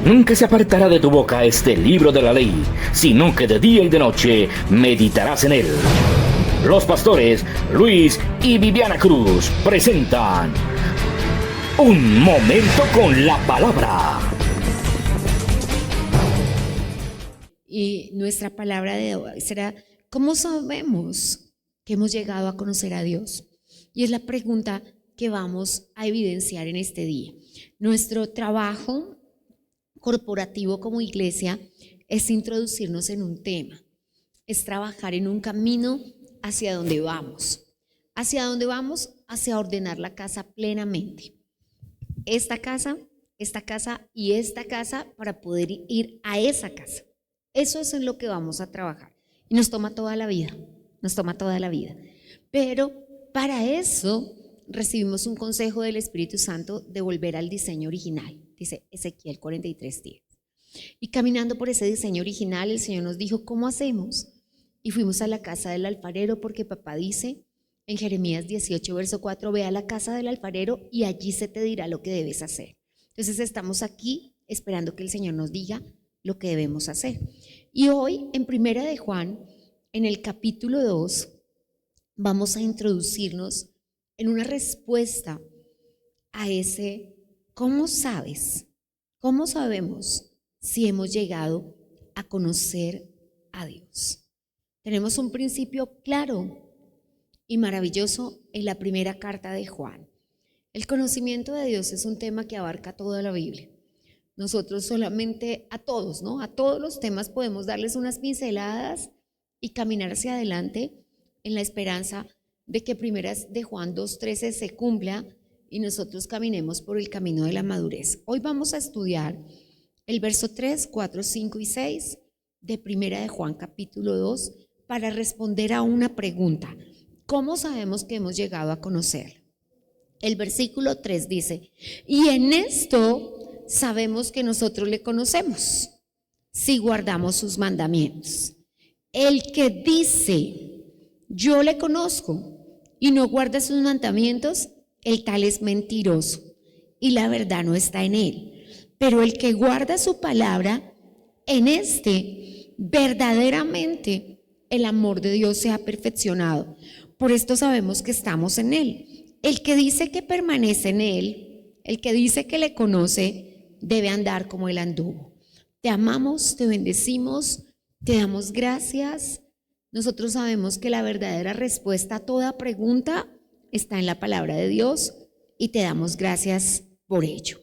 Nunca se apartará de tu boca este libro de la ley, sino que de día y de noche meditarás en él. Los pastores Luis y Viviana Cruz presentan Un Momento con la Palabra. Y nuestra palabra de hoy será: ¿cómo sabemos que hemos llegado a conocer a Dios? Y es la pregunta que vamos a evidenciar en este día. Nuestro trabajo corporativo como iglesia es introducirnos en un tema, es trabajar en un camino hacia donde vamos. ¿Hacia dónde vamos? Hacia ordenar la casa plenamente. Esta casa y esta casa para poder ir a esa casa. Eso es en lo que vamos a trabajar. Y nos toma toda la vida, Pero para eso recibimos un consejo del Espíritu Santo de volver al diseño original, dice Ezequiel 43:10. Y caminando por ese diseño original, el Señor nos dijo: ¿cómo hacemos? Y fuimos a la casa del alfarero, porque papá dice en Jeremías 18, verso 4, ve a la casa del alfarero y allí se te dirá lo que debes hacer. Entonces estamos aquí esperando que el Señor nos diga lo que debemos hacer. Y hoy en Primera de Juan, en el capítulo 2, vamos a introducirnos en una respuesta a ese ¿cómo sabes? ¿Cómo sabemos si hemos llegado a conocer a Dios? Tenemos un principio claro y maravilloso en la primera carta de Juan. El conocimiento de Dios es un tema que abarca toda la Biblia. Nosotros solamente a todos, ¿no? A todos los temas podemos darles unas pinceladas y caminar hacia adelante en la esperanza de que primeras de Juan 2:13 se cumpla y nosotros caminemos por el camino de la madurez. Hoy vamos a estudiar el verso 3, 4, 5 y 6 de Primera de Juan capítulo 2 para responder a una pregunta: ¿cómo sabemos que hemos llegado a conocerlo? El versículo 3 dice: y en esto sabemos que nosotros le conocemos, si guardamos sus mandamientos. El que dice yo le conozco y no guarda sus mandamientos, el tal es mentiroso y la verdad no está en él. Pero el que guarda su palabra, en este verdaderamente el amor de Dios se ha perfeccionado. Por esto sabemos que estamos en él. El que dice que permanece en él, el que dice que le conoce, debe andar como él anduvo. Te amamos, te bendecimos, te damos gracias. Nosotros sabemos que la verdadera respuesta a toda pregunta está en la palabra de Dios y te damos gracias por ello.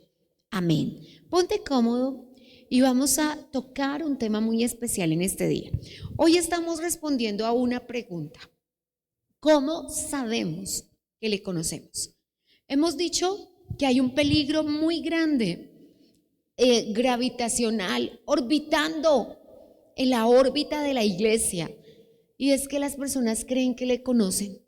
Amén. Ponte cómodo y vamos a tocar un tema muy especial en este día. Hoy estamos respondiendo a una pregunta: ¿cómo sabemos que le conocemos? Hemos dicho que hay un peligro muy grande gravitacional orbitando en la órbita de la iglesia, y es que las personas creen que le conocen.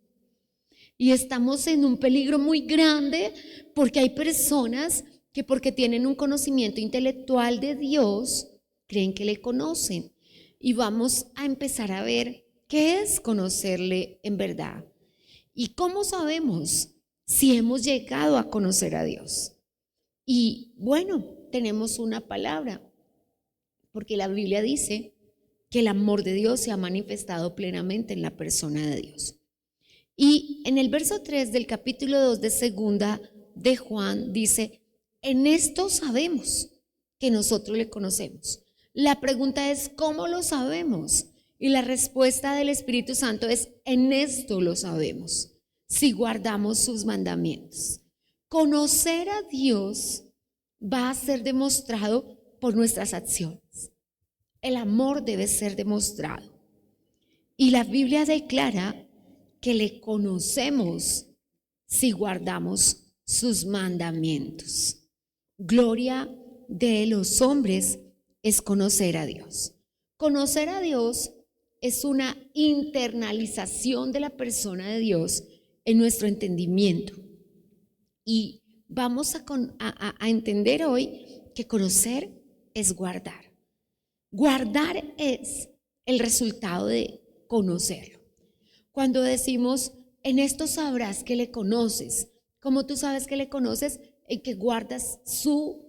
Y estamos en un peligro muy grande porque hay personas que, porque tienen un conocimiento intelectual de Dios, creen que le conocen. Y vamos a empezar a ver qué es conocerle en verdad. ¿Y cómo sabemos si hemos llegado a conocer a Dios? Y bueno, tenemos una palabra, porque la Biblia dice que el amor de Dios se ha manifestado plenamente en la persona de Dios. Y en el verso 3 del capítulo 2 de Segunda de Juan dice: en esto sabemos que nosotros le conocemos. La pregunta es: ¿cómo lo sabemos? Y la respuesta del Espíritu Santo es: en esto lo sabemos, si guardamos sus mandamientos. Conocer a Dios va a ser demostrado por nuestras acciones. El amor debe ser demostrado. Y la Biblia declara que le conocemos si guardamos sus mandamientos. Gloria de los hombres es conocer a Dios. Conocer a Dios es una internalización de la persona de Dios en nuestro entendimiento. Y vamos a entender hoy que conocer es guardar. Guardar es el resultado de conocerlo. Cuando decimos: en esto sabrás que le conoces, ¿cómo tú sabes que le conoces? En que guardas su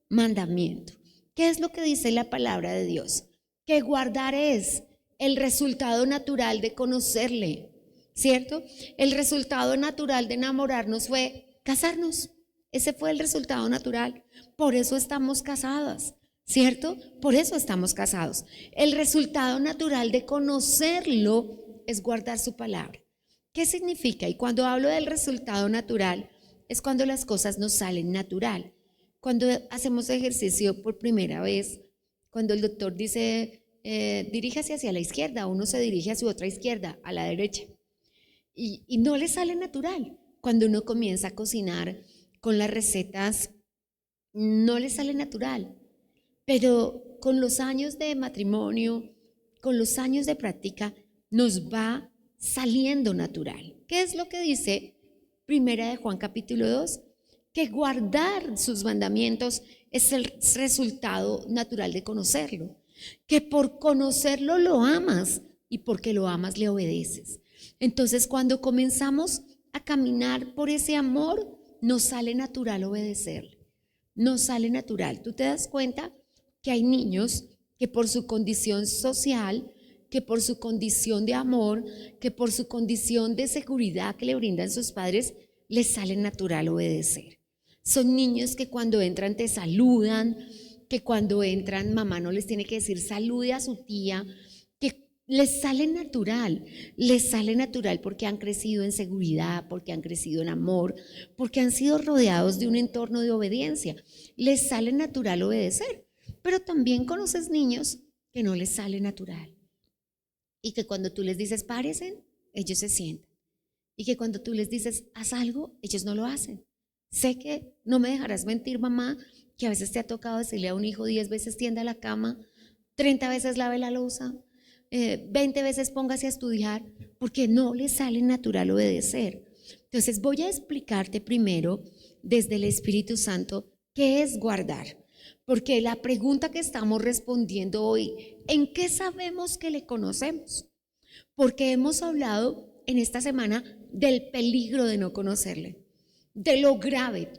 mandamiento. ¿Qué es lo que dice la palabra de Dios? Que guardar es el resultado natural de conocerle, ¿cierto? El resultado natural de enamorarnos fue casarnos. Ese fue el resultado natural. Por eso estamos casadas, ¿cierto? Por eso estamos casados. El resultado natural de conocerlo es guardar su palabra. ¿Qué significa? Y cuando hablo del resultado natural, es cuando las cosas nos salen natural. Cuando hacemos ejercicio por primera vez, cuando el doctor dice, diríjase hacia la izquierda, uno se dirige a su otra izquierda, a la derecha. Y no le sale natural. Cuando uno comienza a cocinar con las recetas, no le sale natural. Pero con los años de matrimonio, con los años de práctica, nos va saliendo natural. ¿Qué es lo que dice Primera de Juan capítulo 2? Que guardar sus mandamientos es el resultado natural de conocerlo. Que por conocerlo lo amas y porque lo amas le obedeces. Entonces, cuando comenzamos a caminar por ese amor, nos sale natural obedecerle. Nos sale natural. Tú te das cuenta que hay niños que por su condición social, que por su condición de amor, que por su condición de seguridad que le brindan sus padres, les sale natural obedecer. Son niños que cuando entran te saludan, que cuando entran mamá no les tiene que decir salude a su tía, que les sale natural porque han crecido en seguridad, porque han crecido en amor, porque han sido rodeados de un entorno de obediencia. Les sale natural obedecer, pero también conoces niños que no les sale natural y que cuando tú les dices páresen, ellos se sientan y que cuando tú les dices haz algo, ellos no lo hacen. Sé que no me dejarás mentir, mamá, que a veces te ha tocado decirle a un hijo 10 veces tienda la cama, 30 veces lave la loza, 20 veces póngase a estudiar, porque no le sale natural obedecer. Entonces voy a explicarte primero desde el Espíritu Santo qué es guardar, porque la pregunta que estamos respondiendo hoy, ¿en qué sabemos que le conocemos? Porque hemos hablado en esta semana del peligro de no conocerle, de lo grave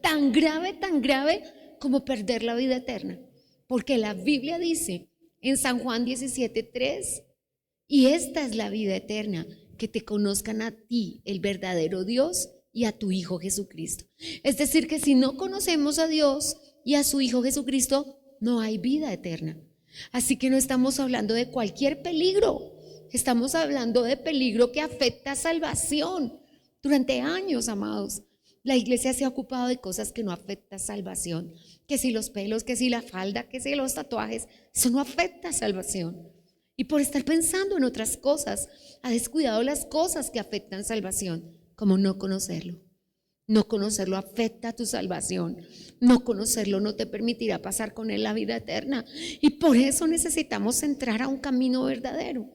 como perder la vida eterna, porque la Biblia dice en San Juan 17:3, y esta es la vida eterna, que te conozcan a ti, el verdadero Dios, y a tu Hijo Jesucristo. Es decir, que si no conocemos a Dios y a su Hijo Jesucristo, no hay vida eterna. Así que no estamos hablando de cualquier peligro, estamos hablando de peligro que afecta a salvación. Durante años, amados, la iglesia se ha ocupado de cosas que no afectan salvación, que si los pelos, que si la falda, que si los tatuajes, eso no afecta salvación. Y por estar pensando en otras cosas, ha descuidado las cosas que afectan salvación, como no conocerlo. No conocerlo afecta a tu salvación. No conocerlo no te permitirá pasar con él la vida eterna. Y por eso necesitamos entrar a un camino verdadero.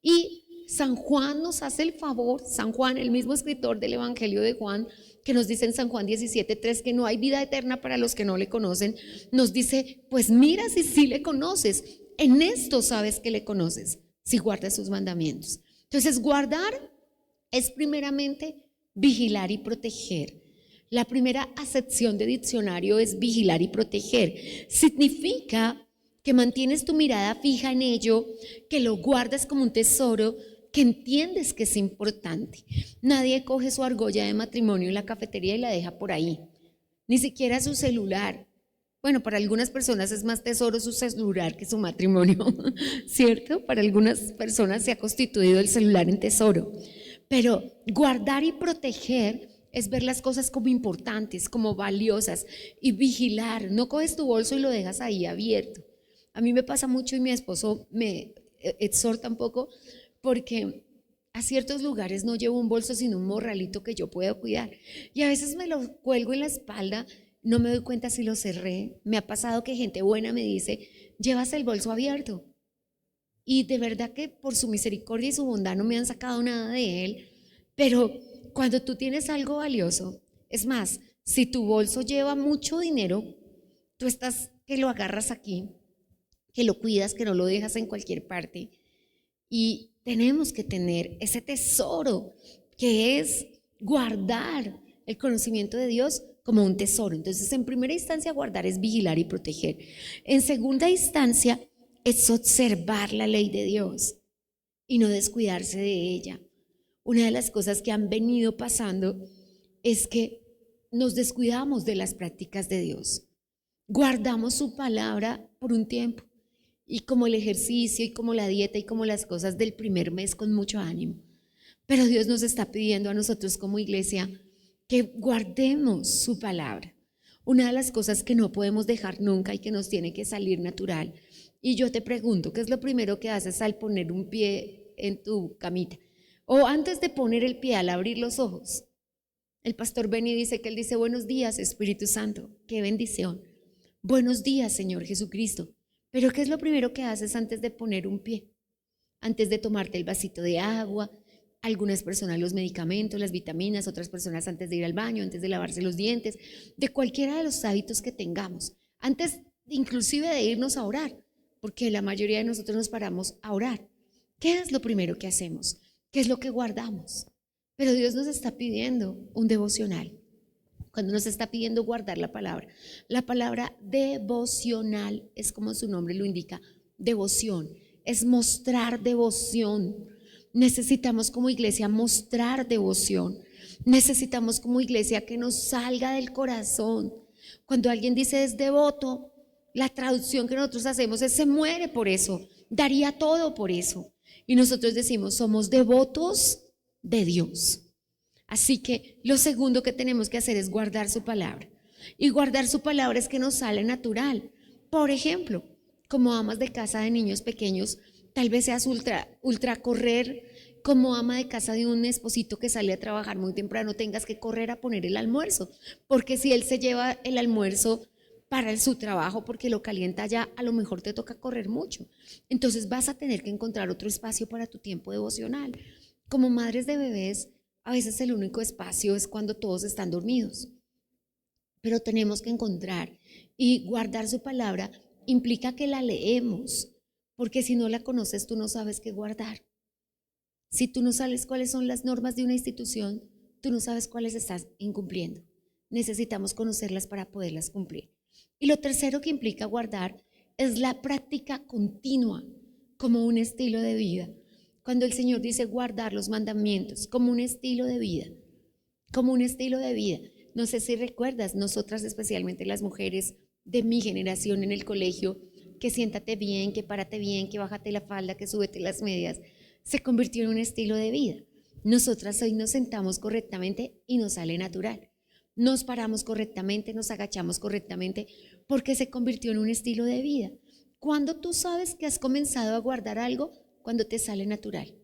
Y San Juan nos hace el favor, San Juan, el mismo escritor del Evangelio de Juan, que nos dice en San Juan 17:3 que no hay vida eterna para los que no le conocen, nos dice, pues mira si sí le conoces, en esto sabes que le conoces, si guardas sus mandamientos. Entonces guardar es primeramente vigilar y proteger. La primera acepción de diccionario es vigilar y proteger. Significa que mantienes tu mirada fija en ello, que lo guardas como un tesoro, que entiendes que es importante. Nadie coge su argolla de matrimonio en la cafetería y la deja por ahí, ni siquiera su celular. Bueno, para algunas personas es más tesoro su celular que su matrimonio, ¿cierto? Para algunas personas se ha constituido el celular en tesoro. Pero guardar y proteger es ver las cosas como importantes, como valiosas y vigilar. No coges tu bolso y lo dejas ahí abierto. A mí me pasa mucho y mi esposo me exhorta un poco porque a ciertos lugares no llevo un bolso sino un morralito que yo puedo cuidar. Y a veces me lo cuelgo en la espalda, no me doy cuenta si lo cerré. Me ha pasado que gente buena me dice, llevas el bolso abierto. Y de verdad que por su misericordia y su bondad no me han sacado nada de él. Pero cuando tú tienes algo valioso, es más, si tu bolso lleva mucho dinero, tú estás que lo agarras aquí, que lo cuidas, que no lo dejas en cualquier parte. Y tenemos que tener ese tesoro que es guardar el conocimiento de Dios como un tesoro. Entonces, en primera instancia, guardar es vigilar y proteger. En segunda instancia, es observar la ley de Dios y no descuidarse de ella. Una de las cosas que han venido pasando es que nos descuidamos de las prácticas de Dios. Guardamos su palabra por un tiempo y como el ejercicio y como la dieta y como las cosas del primer mes con mucho ánimo. Pero Dios nos está pidiendo a nosotros como iglesia que guardemos su palabra. Una de las cosas que no podemos dejar nunca y que nos tiene que salir natural. Y yo te pregunto, ¿qué es lo primero que haces al poner un pie en tu camita? O antes de poner el pie, al abrir los ojos. El pastor Benny dice que él dice: buenos días, Espíritu Santo, qué bendición. Buenos días, Señor Jesucristo. Pero ¿qué es lo primero que haces antes de poner un pie? Antes de tomarte el vasito de agua, algunas personas los medicamentos, las vitaminas, otras personas antes de ir al baño, antes de lavarse los dientes, de cualquiera de los hábitos que tengamos, antes inclusive de irnos a orar, porque la mayoría de nosotros nos paramos a orar. ¿Qué es lo primero que hacemos? ¿Qué es lo que guardamos? Pero Dios nos está pidiendo un devocional. Cuando nos está pidiendo guardar la palabra devocional es como su nombre lo indica, devoción, es mostrar devoción. Necesitamos como iglesia mostrar devoción. Necesitamos como iglesia que nos salga del corazón. Cuando alguien dice es devoto, la traducción que nosotros hacemos es se muere por eso, daría todo por eso. Y nosotros decimos somos devotos de Dios. Así que lo segundo que tenemos que hacer es guardar su palabra. Y guardar su palabra es que nos sale natural. Por ejemplo, como amas de casa de niños pequeños, tal vez seas ultra correr, como ama de casa de un esposito que sale a trabajar muy temprano, tengas que correr a poner el almuerzo, porque si él se lleva el almuerzo para su trabajo porque lo calienta ya, a lo mejor te toca correr mucho. Entonces vas a tener que encontrar otro espacio para tu tiempo devocional. Como madres de bebés, a veces el único espacio es cuando todos están dormidos, pero tenemos que encontrar y guardar su palabra implica que la leemos, porque si no la conoces tú no sabes qué guardar. Si tú no sabes cuáles son las normas de una institución, tú no sabes cuáles estás incumpliendo. Necesitamos conocerlas para poderlas cumplir. Y lo tercero que implica guardar es la práctica continua como un estilo de vida. Cuando el Señor dice guardar los mandamientos como un estilo de vida, como un estilo de vida. No sé si recuerdas, nosotras especialmente las mujeres de mi generación en el colegio, que siéntate bien, que párate bien, que bájate la falda, que súbete las medias, se convirtió en un estilo de vida. Nosotras hoy nos sentamos correctamente y nos sale natural. Nos paramos correctamente, nos agachamos correctamente porque se convirtió en un estilo de vida. Cuando tú sabes que has comenzado a guardar algo, cuando te sale natural,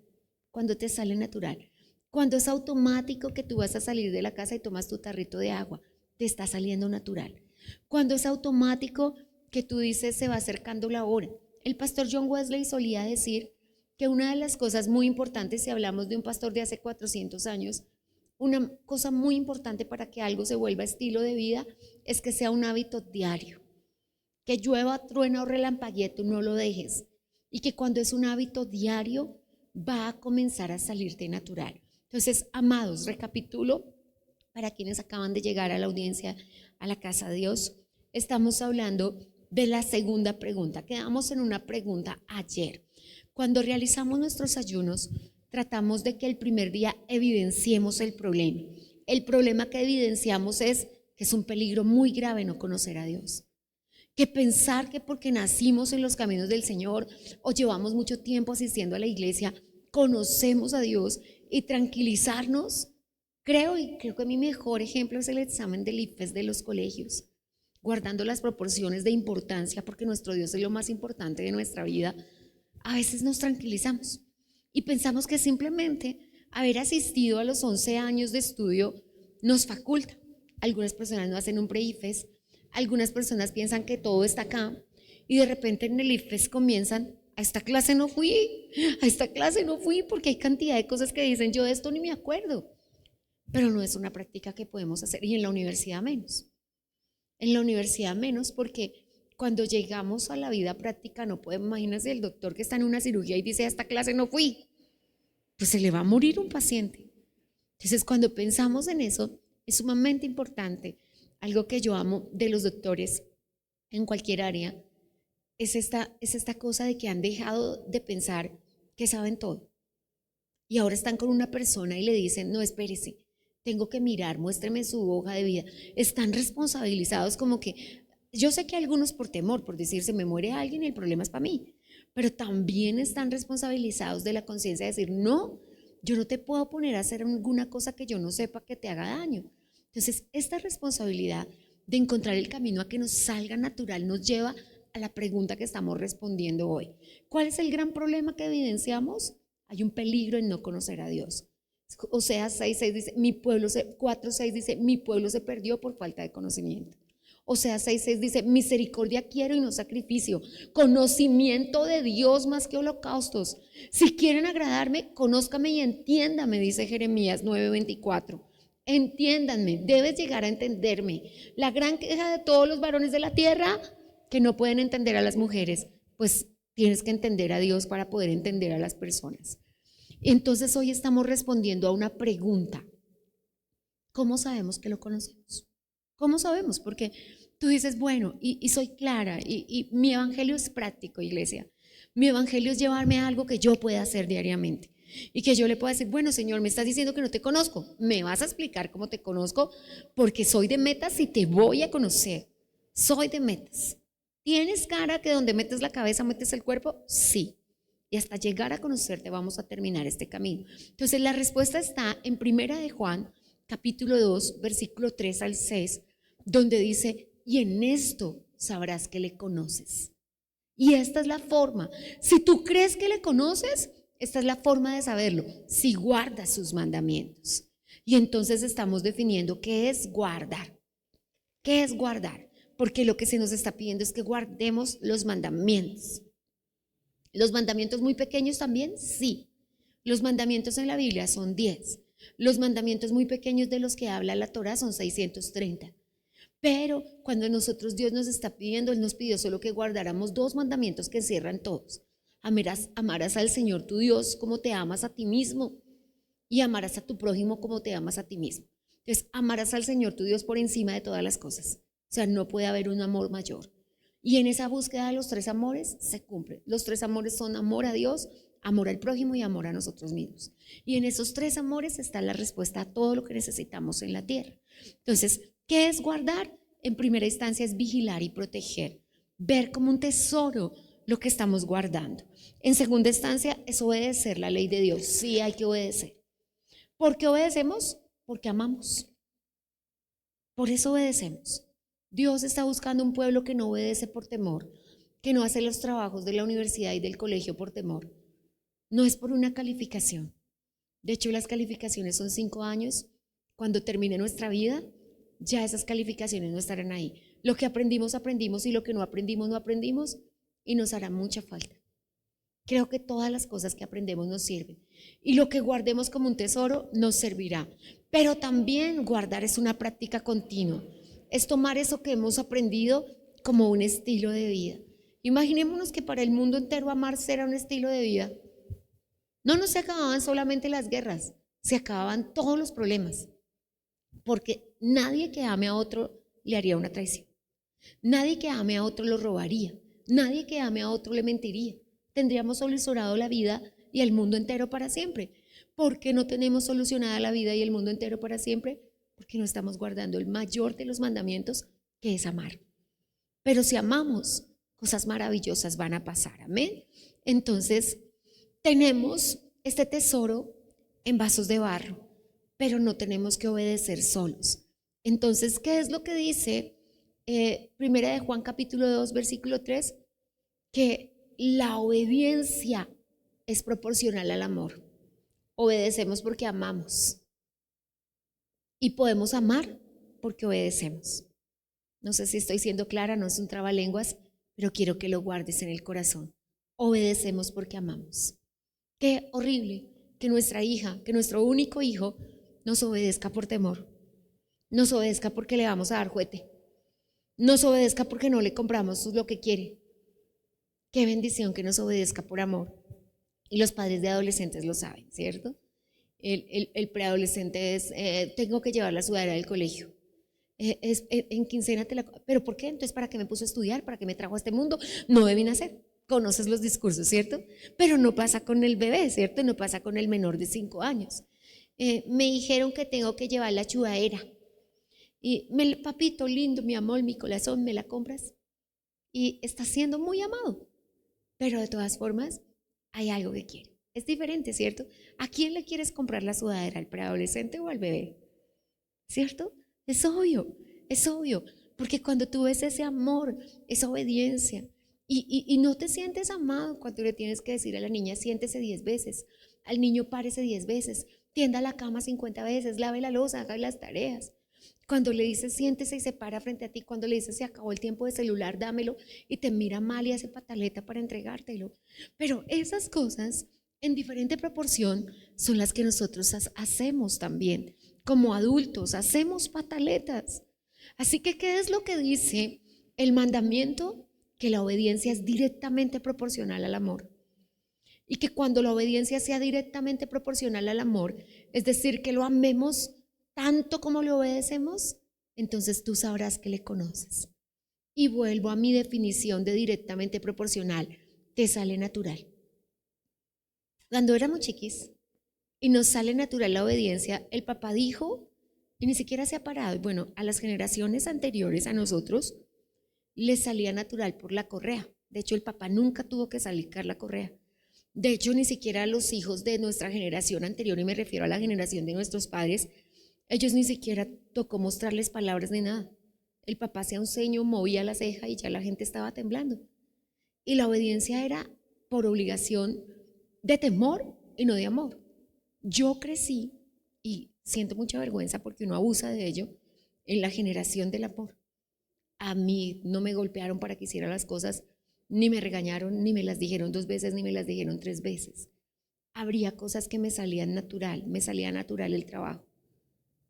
cuando te sale natural, cuando es automático que tú vas a salir de la casa y tomas tu tarrito de agua, te está saliendo natural. Cuando es automático que tú dices se va acercando la hora. El pastor John Wesley solía decir que una de las cosas muy importantes, si hablamos de un pastor de hace 400 años, una cosa muy importante para que algo se vuelva estilo de vida es que sea un hábito diario. Que llueva, truena o relampaguee, tú no lo dejes. Y que cuando es un hábito diario va a comenzar a salirte natural. Entonces, amados, recapitulo para quienes acaban de llegar a la audiencia, a la casa de Dios. Estamos hablando de la segunda pregunta. Quedamos en una pregunta ayer. Cuando realizamos nuestros ayunos, tratamos de que el primer día evidenciemos el problema. El problema que evidenciamos es que es un peligro muy grave no conocer a Dios. Que pensar que porque nacimos en los caminos del Señor o llevamos mucho tiempo asistiendo a la iglesia, conocemos a Dios y tranquilizarnos. Creo que mi mejor ejemplo es el examen del IFES de los colegios, guardando las proporciones de importancia porque nuestro Dios es lo más importante de nuestra vida. A veces nos tranquilizamos y pensamos que simplemente haber asistido a los 11 años de estudio nos faculta. Algunas personas no hacen un pre-IFES, algunas personas piensan que todo está acá y de repente en el IFES comienzan, a esta clase no fui porque hay cantidad de cosas que dicen yo de esto ni me acuerdo, pero no es una práctica que podemos hacer y en la universidad menos. En la universidad menos porque cuando llegamos a la vida práctica no podemos, imagínense el doctor que está en una cirugía y dice a esta clase no fui, pues se le va a morir un paciente. Entonces cuando pensamos en eso es sumamente importante algo que yo amo de los doctores en cualquier área, es esta cosa de que han dejado de pensar que saben todo. Y ahora están con una persona y le dicen, no, espérese, tengo que mirar, muéstreme su hoja de vida. Están responsabilizados como que, yo sé que algunos por temor, por decir, se me muere alguien y el problema es para mí, pero también están responsabilizados de la conciencia de decir, no, yo no te puedo poner a hacer alguna cosa que yo no sepa que te haga daño. Entonces, esta responsabilidad de encontrar el camino a que nos salga natural nos lleva a la pregunta que estamos respondiendo hoy. ¿Cuál es el gran problema que evidenciamos? Hay un peligro en no conocer a Dios. Oseas 6:6 dice, 4:6 dice, mi pueblo se perdió por falta de conocimiento. Oseas 6:6 dice, misericordia quiero y no sacrificio, conocimiento de Dios más que holocaustos. Si quieren agradarme, conózcame y entiéndame, dice Jeremías 9:24. Entiéndanme, debes llegar a entenderme. La gran queja de todos los varones de la tierra, que no pueden entender a las mujeres, pues tienes que entender a Dios para poder entender a las personas. Entonces hoy estamos respondiendo a una pregunta. ¿Cómo sabemos que lo conocemos? ¿Cómo sabemos? Porque tú dices, bueno, y soy clara, y mi evangelio es práctico, iglesia. Mi evangelio es llevarme a algo que yo pueda hacer diariamente. Y que yo le pueda decir, bueno, Señor, me estás diciendo que no te conozco. Me vas a explicar cómo te conozco, porque soy de metas y te voy a conocer. Soy de metas. ¿Tienes cara que donde metes la cabeza metes el cuerpo? Sí. Y hasta llegar a conocerte vamos a terminar este camino. Entonces la respuesta está en 1 de Juan, capítulo 2, versículo 3 al 6, donde dice, y en esto sabrás que le conoces. Y esta es la forma. Si tú crees que le conoces, esta es la forma de saberlo, si guardas sus mandamientos. Y entonces estamos definiendo qué es guardar. ¿Qué es guardar? Porque lo que se nos está pidiendo es que guardemos los mandamientos. ¿Los mandamientos muy pequeños también? Sí. Los mandamientos en la Biblia son 10. Los mandamientos muy pequeños de los que habla la Torá son 630. Pero cuando Dios nos está pidiendo, Él nos pidió solo que guardáramos 2 mandamientos que cierran todos. Amarás al Señor tu Dios como te amas a ti mismo y amarás a tu prójimo como te amas a ti mismo. Entonces, amarás al Señor tu Dios por encima de todas las cosas. O sea, no puede haber un amor mayor. Y en esa búsqueda de los 3 amores se cumplen. Los 3 amores son amor a Dios, amor al prójimo y amor a nosotros mismos. Y en esos 3 amores está la respuesta a todo lo que necesitamos en la tierra. Entonces, ¿qué es guardar? En primera instancia es vigilar y proteger. Ver como un tesoro lo que estamos guardando. En segunda instancia es obedecer la ley de Dios. Sí, hay que obedecer. ¿Por qué obedecemos? Porque amamos. Por eso obedecemos. Dios está buscando un pueblo que no obedece por temor, que no hace los trabajos de la universidad y del colegio por temor. No es por una calificación. De hecho, las calificaciones son 5 años. Cuando termine nuestra vida, ya esas calificaciones no estarán ahí. Lo que aprendimos, aprendimos, y lo que no aprendimos, no aprendimos, y nos hará mucha falta. Creo que todas las cosas que aprendemos nos sirven, y lo que guardemos como un tesoro nos servirá. Pero también guardar es una práctica continua. Es tomar eso que hemos aprendido como un estilo de vida. Imaginémonos que para el mundo entero amarse era un estilo de vida. No se acababan solamente las guerras, se acababan todos los problemas. Porque nadie que ame a otro le haría una traición. Nadie que ame a otro lo robaría. Nadie que ame a otro le mentiría. Tendríamos solucionado la vida y el mundo entero para siempre. ¿Por qué no tenemos solucionada la vida y el mundo entero para siempre? Porque no estamos guardando el mayor de los mandamientos, que es amar. Pero si amamos, cosas maravillosas van a pasar. Amén. Entonces, tenemos este tesoro en vasos de barro, pero no tenemos que obedecer solos. Entonces, ¿qué es lo que dice 1 de Juan capítulo 2, versículo 3? Que la obediencia es proporcional al amor. Obedecemos porque amamos. Y podemos amar porque obedecemos. No sé si estoy siendo clara, no es un trabalenguas, pero quiero que lo guardes en el corazón. Obedecemos porque amamos. Qué horrible que nuestra hija, que nuestro único hijo, nos obedezca por temor. Nos obedezca porque le vamos a dar juguete. Nos obedezca porque no le compramos lo que quiere. Qué bendición que nos obedezca por amor. Y los padres de adolescentes lo saben, ¿cierto? El preadolescente es, tengo que llevar la sudadera del colegio. En quincena te la... ¿Pero por qué? Entonces, ¿para qué me puso a estudiar? ¿Para qué me trajo a este mundo? No debí nacer. Conoces los discursos, ¿cierto? Pero no pasa con el bebé, ¿cierto? No pasa con el menor de 5 años. Me dijeron que tengo que llevar la chudadera. Y papito lindo, mi amor, mi corazón, ¿me la compras? Y está siendo muy amado. Pero de todas formas, hay algo que quiere. Es diferente, ¿cierto? ¿A quién le quieres comprar la sudadera? ¿Al preadolescente o al bebé? ¿Cierto? Es obvio. Porque cuando tú ves ese amor, esa obediencia, y no te sientes amado cuando le tienes que decir a la niña, siéntese 10 veces, al niño párese 10 veces, tienda la cama 50 veces, lave la loza, haga las tareas. Cuando le dices siéntese y se para frente a ti, cuando le dices se acabó el tiempo de celular, dámelo, y te mira mal y hace pataleta para entregártelo. Pero esas cosas en diferente proporción son las que nosotros hacemos también. Como adultos hacemos pataletas. Así que, ¿qué es lo que dice el mandamiento? Que la obediencia es directamente proporcional al amor. Y que cuando la obediencia sea directamente proporcional al amor, es decir, que lo amemos tanto como le obedecemos, entonces tú sabrás que le conoces. Y vuelvo a mi definición de directamente proporcional, te sale natural. Cuando éramos chiquis y nos sale natural la obediencia, el papá dijo, y ni siquiera se ha parado, bueno, a las generaciones anteriores a nosotros, les salía natural por la correa. De hecho, el papá nunca tuvo que sacar la correa. De hecho, ni siquiera a los hijos de nuestra generación anterior, y me refiero a la generación de nuestros padres, ellos ni siquiera tocó mostrarles palabras ni nada. El papá hacía un ceño, movía la ceja y ya la gente estaba temblando. Y la obediencia era por obligación de temor y no de amor. Yo crecí, y siento mucha vergüenza porque uno abusa de ello, en la generación del amor. A mí no me golpearon para que hiciera las cosas, ni me regañaron, ni me las dijeron 2 veces, ni me las dijeron 3 veces. Habría cosas que me salían natural, me salía natural el trabajo.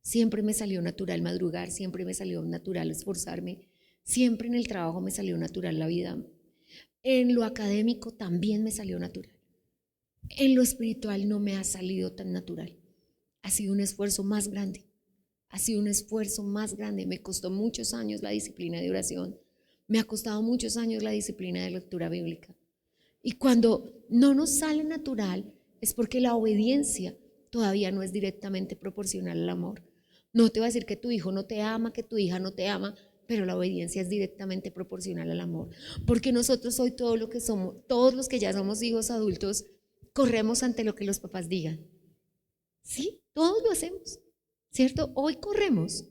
Siempre me salió natural madrugar, siempre me salió natural esforzarme, siempre en el trabajo me salió natural la vida. En lo académico también me salió natural. En lo espiritual no me ha salido tan natural. Ha sido un esfuerzo más grande. Me costó muchos años la disciplina de oración. Me ha costado muchos años la disciplina de lectura bíblica. Y cuando no nos sale natural es porque la obediencia todavía no es directamente proporcional al amor. No te voy a decir que tu hijo no te ama, que tu hija no te ama, pero la obediencia es directamente proporcional al amor. Porque nosotros hoy todo lo que somos, todos los que ya somos hijos adultos, corremos ante lo que los papás digan. Sí, todos lo hacemos, ¿cierto? Hoy corremos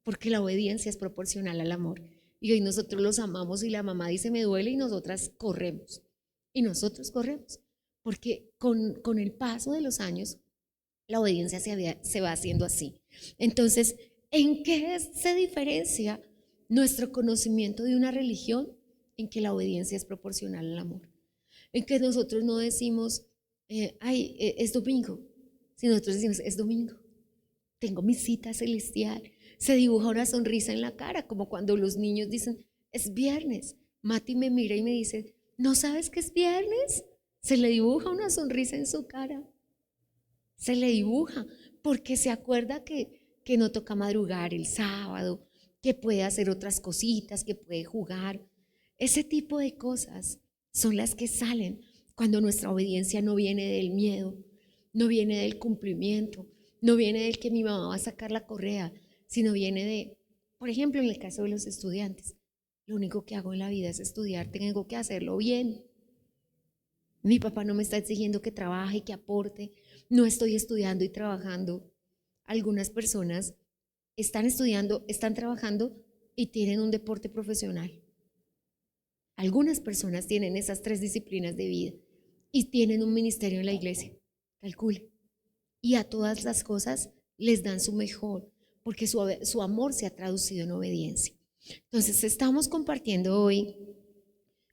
porque la obediencia es proporcional al amor. Y hoy nosotros los amamos y la mamá dice me duele y nosotras corremos. Y nosotros corremos porque con el paso de los años la obediencia se va haciendo así. Entonces, ¿en qué se diferencia nuestro conocimiento de una religión? En que la obediencia es proporcional al amor. En que nosotros no decimos, es domingo, sino nosotros decimos, es domingo. Tengo mi cita celestial. Se dibuja una sonrisa en la cara, como cuando los niños dicen, es viernes. Mati me mira y me dice, ¿no sabes que es viernes? Se le dibuja una sonrisa en su cara. Se le dibuja porque se acuerda que no toca madrugar el sábado, que puede hacer otras cositas, que puede jugar. Ese tipo de cosas son las que salen cuando nuestra obediencia no viene del miedo, no viene del cumplimiento, no viene del que mi mamá va a sacar la correa, sino viene de, por ejemplo, en el caso de los estudiantes, lo único que hago en la vida es estudiar, tengo que hacerlo bien. Mi papá no me está exigiendo que trabaje, que aporte, no estoy estudiando y trabajando. Algunas personas están estudiando, están trabajando y tienen un deporte profesional. Algunas personas tienen esas 3 disciplinas de vida y tienen un ministerio en la iglesia, calcule. Y a todas las cosas les dan su mejor, porque su amor se ha traducido en obediencia. Entonces estamos compartiendo hoy,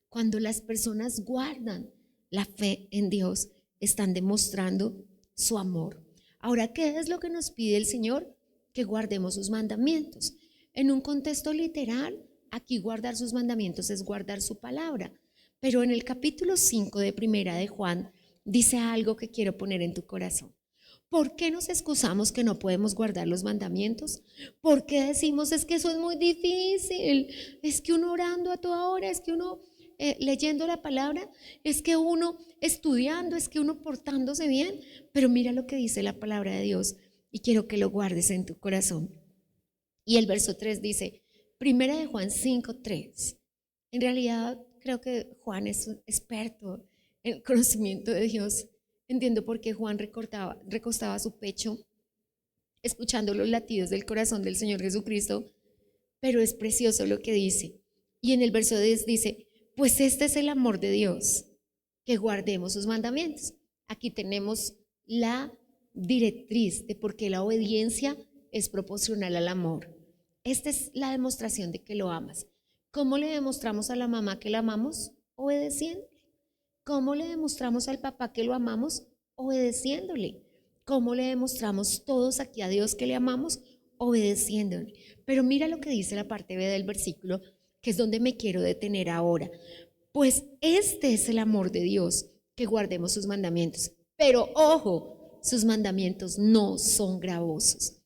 cuando las personas guardan la fe en Dios, están demostrando su amor. Ahora, ¿qué es lo que nos pide el Señor? Que guardemos sus mandamientos. En un contexto literal, aquí guardar sus mandamientos es guardar su palabra. Pero en el capítulo 5 de Primera de Juan, dice algo que quiero poner en tu corazón. ¿Por qué nos excusamos que no podemos guardar los mandamientos? ¿Por qué decimos es que eso es muy difícil? Es que uno orando a toda hora, es que uno leyendo la palabra, es que uno estudiando, es que uno portándose bien. Pero mira lo que dice la palabra de Dios y quiero que lo guardes en tu corazón. Y el verso 3 dice, primera de Juan 5:3. En realidad creo que Juan es un experto en el conocimiento de Dios. Entiendo por qué Juan recostaba su pecho escuchando los latidos del corazón del Señor Jesucristo, pero es precioso lo que dice. Y en el verso 10 dice, pues este es el amor de Dios, que guardemos sus mandamientos. Aquí tenemos la directriz de por qué la obediencia es proporcional al amor. Esta es la demostración de que lo amas. ¿Cómo le demostramos a la mamá que la amamos? Obedeciéndole. ¿Cómo le demostramos al papá que lo amamos? Obedeciéndole. ¿Cómo le demostramos todos aquí a Dios que le amamos? Obedeciéndole. Pero mira lo que dice la parte B del versículo, que es donde me quiero detener ahora. Pues este es el amor de Dios, que guardemos sus mandamientos. Pero ojo, sus mandamientos no son gravosos.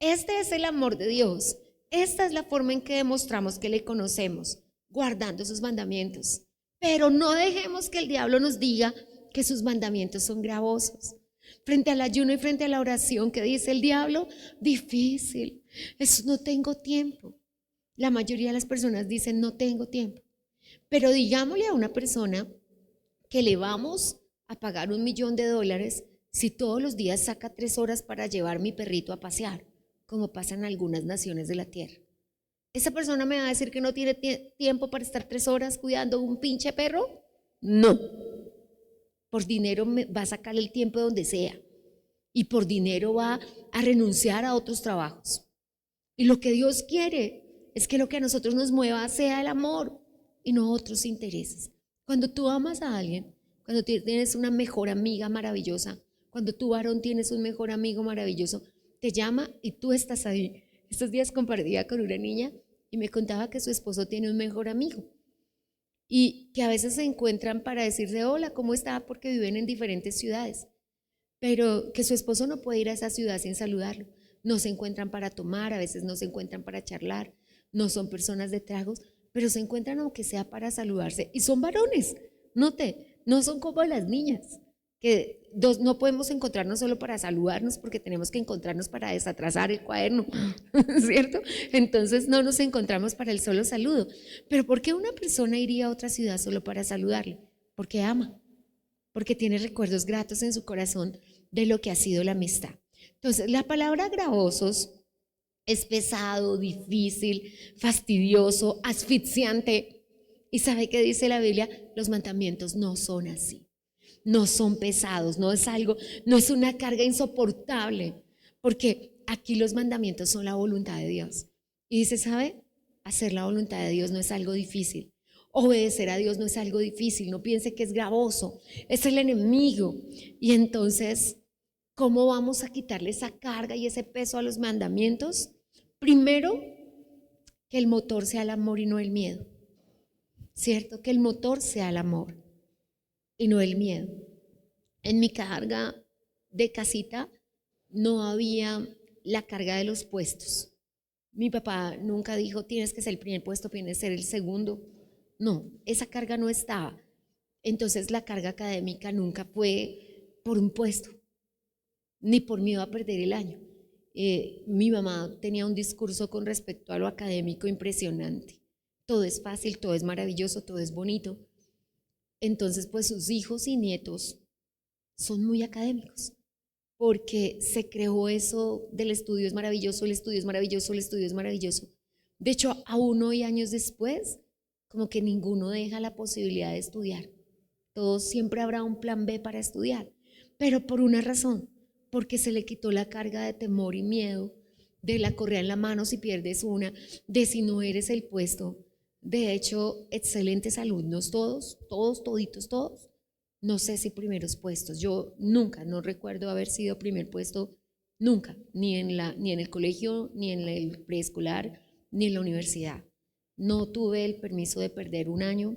Este es el amor de Dios. Esta es la forma en que demostramos que le conocemos, guardando sus mandamientos. Pero no dejemos que el diablo nos diga que sus mandamientos son gravosos. Frente al ayuno y frente a la oración, ¿qué dice el diablo? Difícil, eso no tengo tiempo. La mayoría de las personas dicen no tengo tiempo. Pero digámosle a una persona que le vamos a pagar $1.000.000 si todos los días saca 3 horas para llevar mi perrito a pasear, como pasa en algunas naciones de la tierra. ¿Esa persona me va a decir que no tiene tiempo para estar 3 horas cuidando un pinche perro? No. Por dinero va a sacar el tiempo donde sea. Y por dinero va a renunciar a otros trabajos. Y lo que Dios quiere es que lo que a nosotros nos mueva sea el amor y no otros intereses. Cuando tú amas a alguien, cuando tienes una mejor amiga maravillosa, cuando tú varón tienes un mejor amigo maravilloso, te llama y tú estás ahí. Estos días compartía con una niña y me contaba que su esposo tiene un mejor amigo y que a veces se encuentran para decirle hola, ¿cómo está? Porque viven en diferentes ciudades, pero que su esposo no puede ir a esa ciudad sin saludarlo. No se encuentran para tomar, a veces no se encuentran para charlar, no son personas de tragos, pero se encuentran aunque sea para saludarse. Y son varones, no son como las niñas, que no podemos encontrarnos solo para saludarnos porque tenemos que encontrarnos para desatrasar el cuaderno, ¿cierto? Entonces no nos encontramos para el solo saludo. Pero ¿por qué una persona iría a otra ciudad solo para saludarle? Porque ama, porque tiene recuerdos gratos en su corazón de lo que ha sido la amistad. Entonces la palabra gravosos es pesado, difícil, fastidioso, asfixiante. ¿Y sabe qué dice la Biblia? Los mandamientos no son así. No son pesados, no es una carga insoportable, porque aquí los mandamientos son la voluntad de Dios. Y dice, ¿sabe? Hacer la voluntad de Dios no es algo difícil. Obedecer a Dios no es algo difícil, no piense que es gravoso, es el enemigo. Y entonces, ¿cómo vamos a quitarle esa carga y ese peso a los mandamientos? Primero, que el motor sea el amor y no el miedo, ¿cierto? Que el motor sea el amor y no el miedo. En mi carga de casita no había la carga de los puestos. Mi papá nunca dijo tienes que ser el primer puesto, tienes que ser el segundo. No, esa carga no estaba. Entonces la carga académica nunca fue por un puesto, ni por miedo a perder el año. Mi mamá tenía un discurso con respecto a lo académico impresionante. Todo es fácil, todo es maravilloso, todo es bonito. Entonces, pues sus hijos y nietos son muy académicos, porque se creó eso del estudio es maravilloso, el estudio es maravilloso, el estudio es maravilloso. De hecho, aún hoy, años después, como que ninguno deja la posibilidad de estudiar. Todos siempre habrá un plan B para estudiar, pero por una razón, porque se le quitó la carga de temor y miedo, de la correa en la mano si pierdes una, de si no eres el puesto. De hecho, excelentes alumnos todos, toditos, todos. No sé si primeros puestos. Yo nunca, no recuerdo haber sido primer puesto, nunca, ni en el colegio, ni en el preescolar, ni en la universidad. No tuve el permiso de perder un año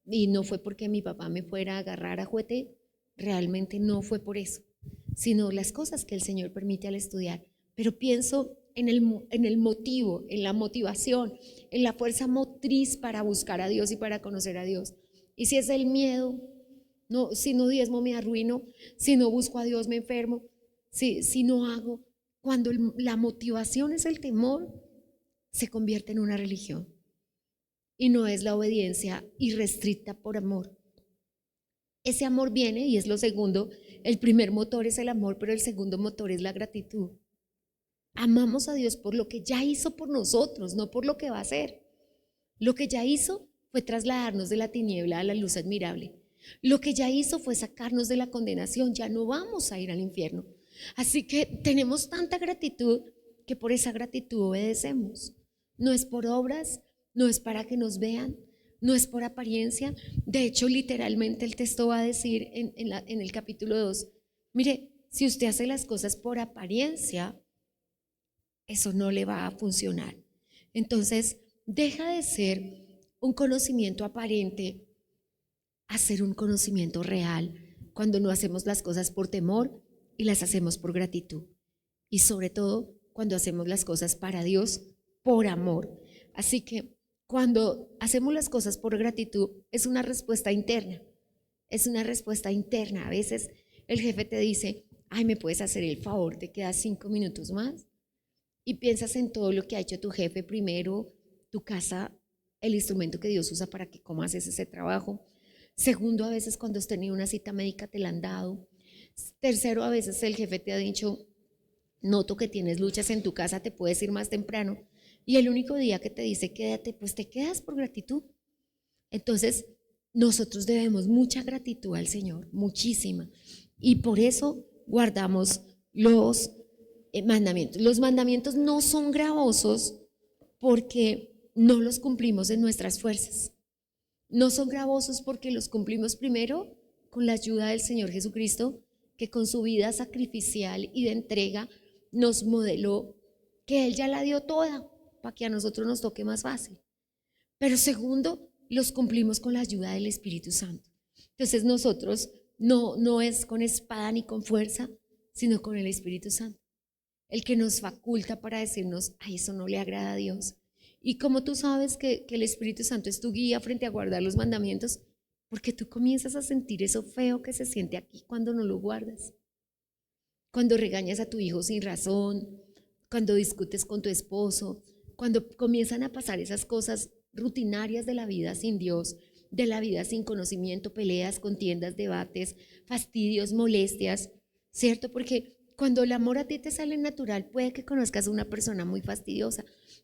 y no fue porque mi papá me fuera a agarrar a juguete, realmente no fue por eso. sino las cosas que el Señor permite al estudiar. Pero pienso en el motivo, en la motivación, en la fuerza motriz para buscar a Dios y para conocer a Dios. Y si es el miedo, no, si no diezmo me arruino, si no busco a Dios me enfermo, si no hago. Cuando la motivación es el temor, se convierte en una religión. Y no es la obediencia irrestricta por amor. Ese amor viene, y es lo segundo. El primer motor es el amor, pero el segundo motor es la gratitud. Amamos a Dios por lo que ya hizo por nosotros, no por lo que va a hacer. Lo que ya hizo fue trasladarnos de la tiniebla a la luz admirable. Lo que ya hizo fue sacarnos de la condenación. Ya no vamos a ir al infierno. Así que tenemos tanta gratitud que por esa gratitud obedecemos. No es por obras, no es para que nos vean, no es por apariencia. De hecho, literalmente el texto va a decir en el capítulo 2, mire, si usted hace las cosas por apariencia, eso no le va a funcionar. Entonces, deja de ser un conocimiento aparente a ser un conocimiento real cuando no hacemos las cosas por temor y las hacemos por gratitud. Y sobre todo, cuando hacemos las cosas para Dios por amor. Así que cuando hacemos las cosas por gratitud, es una respuesta interna. Es una respuesta interna. A veces el jefe te dice, ay, ¿me puedes hacer el favor? Te quedas 5 minutos más. Y piensas en todo lo que ha hecho tu jefe primero, tu casa, el instrumento que Dios usa para que comas ese trabajo. Segundo, a veces cuando has tenido una cita médica te la han dado. Tercero, a veces el jefe te ha dicho, noto que tienes luchas en tu casa, te puedes ir más temprano. Y el único día que te dice quédate, pues te quedas por gratitud. Entonces, nosotros debemos mucha gratitud al Señor, muchísima. Y por eso guardamos los mandamientos. Los mandamientos no son gravosos porque no los cumplimos en nuestras fuerzas. No son gravosos porque los cumplimos primero con la ayuda del Señor Jesucristo, que con su vida sacrificial y de entrega nos modeló, que Él ya la dio toda para que a nosotros nos toque más fácil. Pero segundo, los cumplimos con la ayuda del Espíritu Santo. Entonces nosotros no es con espada ni con fuerza, sino con el Espíritu Santo, el que nos faculta para decirnos, ay, eso no le agrada a Dios. Y como tú sabes que el Espíritu Santo es tu guía frente a guardar los mandamientos, porque tú comienzas a sentir eso feo que se siente aquí cuando no lo guardas. Cuando regañas a tu hijo sin razón, cuando discutes con tu esposo, cuando comienzan a pasar esas cosas rutinarias de la vida sin Dios, de la vida sin conocimiento, peleas, contiendas, debates, fastidios, molestias, ¿cierto? Porque cuando el amor a ti te sale natural, puede que conozcas a una persona muy fastidiosa,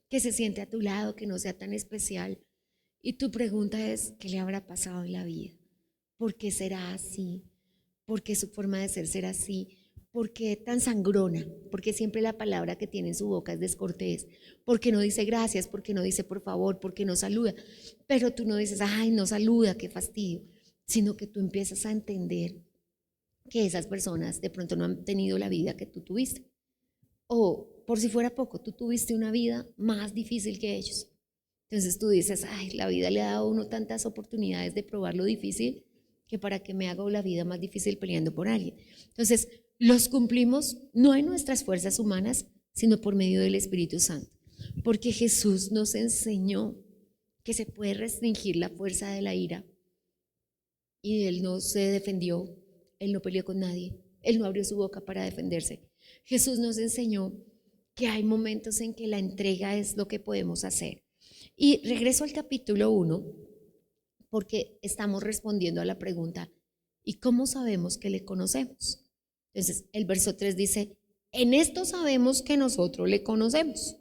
que se siente a tu lado, que no sea tan especial. Y tu pregunta es, ¿qué le habrá pasado en la vida? ¿Por qué será así? ¿Por qué su forma de ser será así? ¿Por qué tan sangrona? ¿Por qué siempre la palabra que tiene en su boca es descortés? ¿Por qué no dice gracias? ¿Por qué no dice por favor? ¿Por qué no saluda? Pero tú no dices, ay, no saluda, qué fastidio. Sino que tú empiezas a entender que esas personas de pronto no han tenido la vida que tú tuviste. O, por si fuera poco, tú tuviste una vida más difícil que ellos. Entonces tú dices, ay, la vida le ha dado a uno tantas oportunidades de probar lo difícil que para que me haga la vida más difícil peleando por alguien. Entonces, los cumplimos no en nuestras fuerzas humanas, sino por medio del Espíritu Santo. Porque Jesús nos enseñó que se puede restringir la fuerza de la ira. Y Él no se defendió, Él no peleó con nadie, Él no abrió su boca para defenderse. Jesús nos enseñó que hay momentos en que la entrega es lo que podemos hacer. Y regreso al capítulo 1, porque estamos respondiendo a la pregunta, ¿y cómo sabemos que le conocemos? Entonces, el verso 3 dice, en esto sabemos que nosotros le conocemos.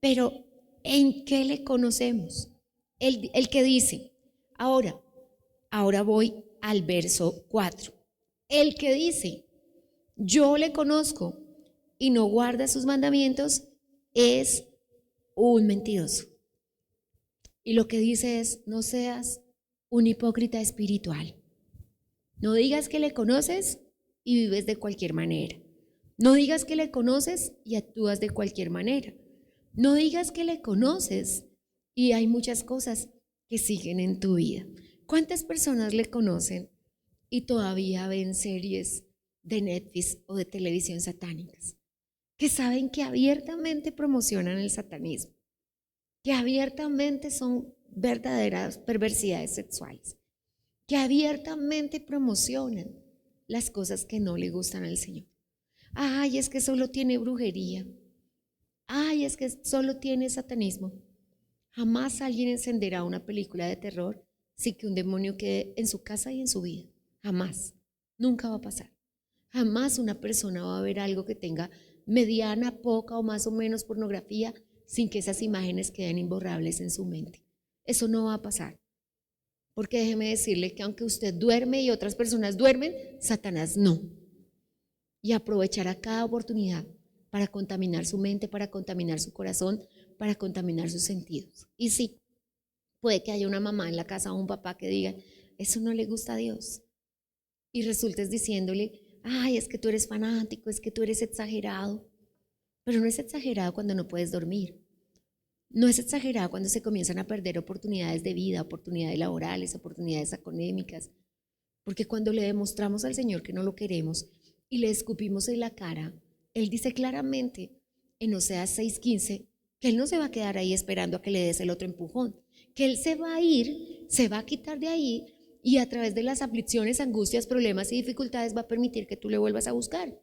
Pero, ¿en qué le conocemos? El que dice, ahora voy al verso 4. El que dice, yo le conozco y no guarda sus mandamientos, es un mentiroso. Y lo que dice es, no seas un hipócrita espiritual. No digas que le conoces y vives de cualquier manera. No digas que le conoces y actúas de cualquier manera. No digas que le conoces y hay muchas cosas que siguen en tu vida. ¿Cuántas personas le conocen y todavía ven series de Netflix o de televisión satánicas, que saben que abiertamente promocionan el satanismo, que abiertamente son verdaderas perversidades sexuales, que abiertamente promocionan las cosas que no le gustan al Señor. Ay, es que solo tiene brujería. Ay, es que solo tiene satanismo. Jamás alguien encenderá una película de terror sin que un demonio quede en su casa y en su vida. Jamás. Nunca va a pasar. Jamás una persona va a ver algo que tenga mediana, poca o más o menos pornografía sin que esas imágenes queden imborrables en su mente. Eso no va a pasar. Porque déjeme decirle que aunque usted duerme y otras personas duermen, Satanás no. Y aprovechará cada oportunidad para contaminar su mente, para contaminar su corazón, para contaminar sus sentidos. Y sí, puede que haya una mamá en la casa o un papá que diga, eso no le gusta a Dios. Y resultes diciéndole, ay, es que tú eres fanático, es que tú eres exagerado. Pero no es exagerado cuando no puedes dormir. No es exagerado cuando se comienzan a perder oportunidades de vida, oportunidades laborales, oportunidades académicas. Porque cuando le demostramos al Señor que no lo queremos y le escupimos en la cara, Él dice claramente en Oseas 6:15 que Él no se va a quedar ahí esperando a que le des el otro empujón, que Él se va a ir, se va a quitar de ahí y a través de las aflicciones, angustias, problemas y dificultades va a permitir que tú le vuelvas a buscar.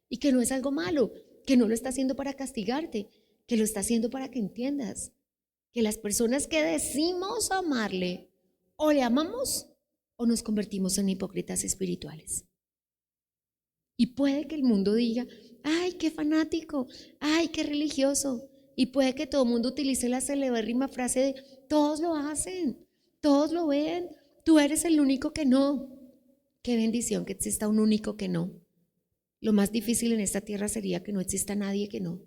Y que no es algo malo, que no lo está haciendo para castigarte, que lo está haciendo para que entiendas que las personas que decimos amarle, o le amamos o nos convertimos en hipócritas espirituales. Y puede que el mundo diga, ay, qué fanático, ay, qué religioso. Y puede que todo el mundo utilice la celebérrima frase de, todos lo hacen, todos lo ven, tú eres el único que no. Qué bendición que exista un único que no. Lo más difícil en esta tierra sería que no exista nadie que no,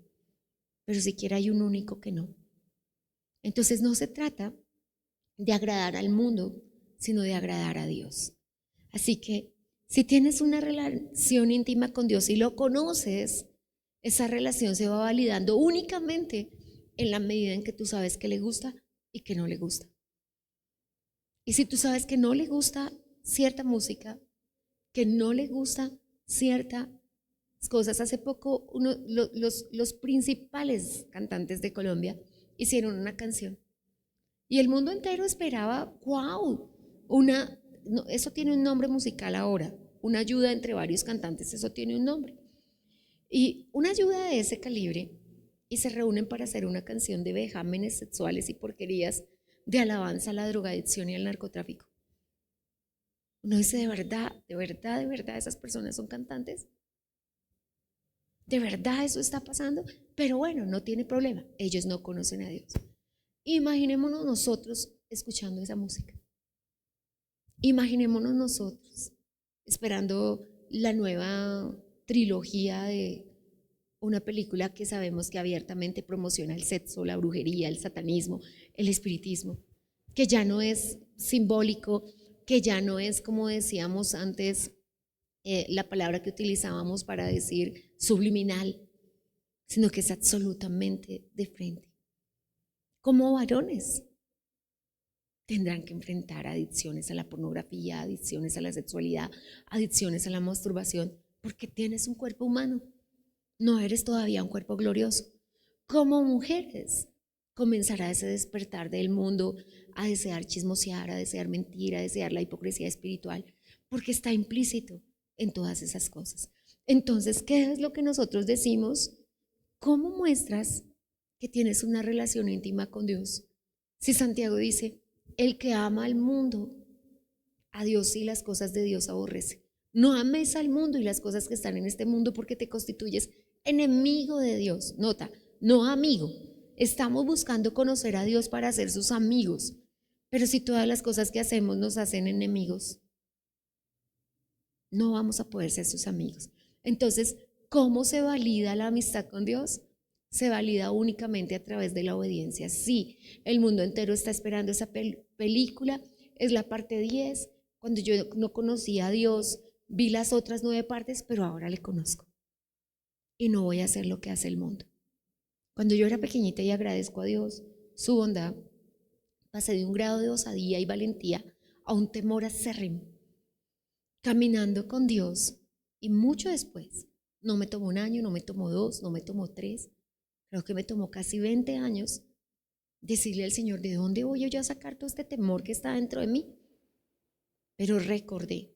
pero siquiera hay un único que no. Entonces no se trata de agradar al mundo, sino de agradar a Dios. Así que si tienes una relación íntima con Dios y lo conoces, esa relación se va validando únicamente en la medida en que tú sabes que le gusta y que no le gusta. Y si tú sabes que no le gusta cierta música, que no le gusta ciertas cosas, hace poco los principales cantantes de Colombia hicieron una canción y el mundo entero esperaba, wow, eso tiene un nombre musical ahora, una ayuda entre varios cantantes, eso tiene un nombre. Y una ayuda de ese calibre y se reúnen para hacer una canción de vejámenes sexuales y porquerías de alabanza a la drogadicción y al narcotráfico. Uno dice, de verdad, esas personas son cantantes. ¿De verdad eso está pasando? Pero bueno, no tiene problema, ellos no conocen a Dios. Imaginémonos nosotros escuchando esa música. Imaginémonos nosotros esperando la nueva trilogía de una película que sabemos que abiertamente promociona el sexo, la brujería, el satanismo, el espiritismo, que ya no es simbólico, que ya no es, como decíamos antes, la palabra que utilizábamos para decir subliminal, sino que es absolutamente de frente. Como varones tendrán que enfrentar adicciones a la pornografía, adicciones a la sexualidad, adicciones a la masturbación, porque tienes un cuerpo humano, no eres todavía un cuerpo glorioso. Como mujeres comenzará ese despertar del mundo a desear chismosear, a desear mentir, a desear la hipocresía espiritual, porque está implícito en todas esas cosas. Entonces, ¿qué es lo que nosotros decimos? ¿Cómo muestras que tienes una relación íntima con Dios? Si Santiago dice, el que ama al mundo, a Dios y las cosas de Dios aborrece. No ames al mundo y las cosas que están en este mundo porque te constituyes enemigo de Dios. Nota, no amigo. Estamos buscando conocer a Dios para ser sus amigos. Pero si todas las cosas que hacemos nos hacen enemigos, no vamos a poder ser sus amigos. Entonces, ¿cómo se valida la amistad con Dios? Se valida únicamente a través de la obediencia. Sí, el mundo entero está esperando esa película, es la parte 10. Cuando yo no conocía a Dios, vi las otras 9 partes, pero ahora le conozco. Y no voy a hacer lo que hace el mundo. Cuando yo era pequeñita y agradezco a Dios su bondad, pasé de un grado de osadía y valentía a un temor acérrimo. Caminando con Dios Y mucho después, no me tomó un año, no me tomó 2, no me tomó 3, creo que me tomó casi 20 años decirle al Señor, ¿de dónde voy yo a sacar todo este temor que está dentro de mí? Pero recordé,